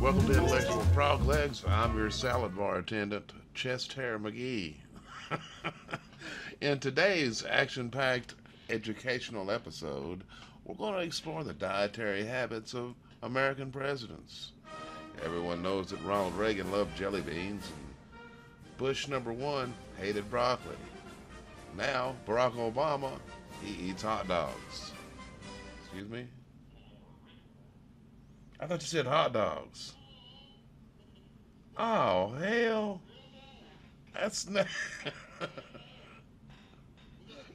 Welcome to Intellectual Frog Legs. I'm your salad bar attendant, Chest Hair McGee. In today's action-packed educational episode, we're going to explore the dietary habits of American presidents. Everyone knows that Ronald Reagan loved jelly beans, and Bush #1 hated broccoli. Now, Barack Obama, he eats hot dogs. Excuse me? I thought you said hot dogs. Oh, hell. That's not...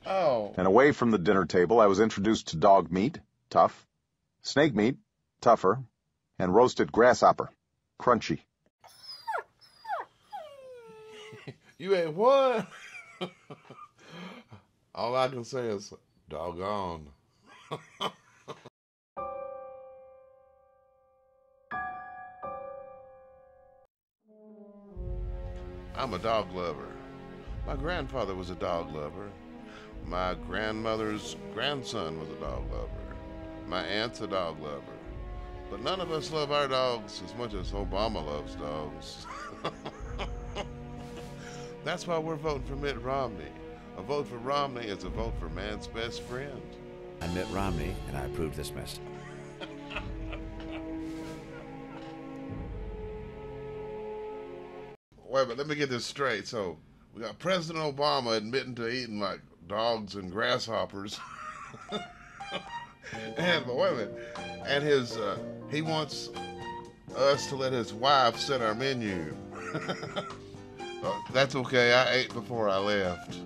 Oh. And away from the dinner table, I was introduced to dog meat, tough, snake meat, tougher, and roasted grasshopper, crunchy. You ate what? All I can say is, doggone. I'm a dog lover. My grandfather was a dog lover. My grandmother's grandson was a dog lover. My aunt's a dog lover. But none of us love our dogs as much as Obama loves dogs. That's why we're voting for Mitt Romney. A vote for Romney is a vote for man's best friend. I'm Mitt Romney, and I approve this message. Wait, but let me get this straight. So, we got President Obama admitting to eating like dogs and grasshoppers. And, but wait a minute. And he wants us to let his wife set our menu. That's okay. I ate before I left.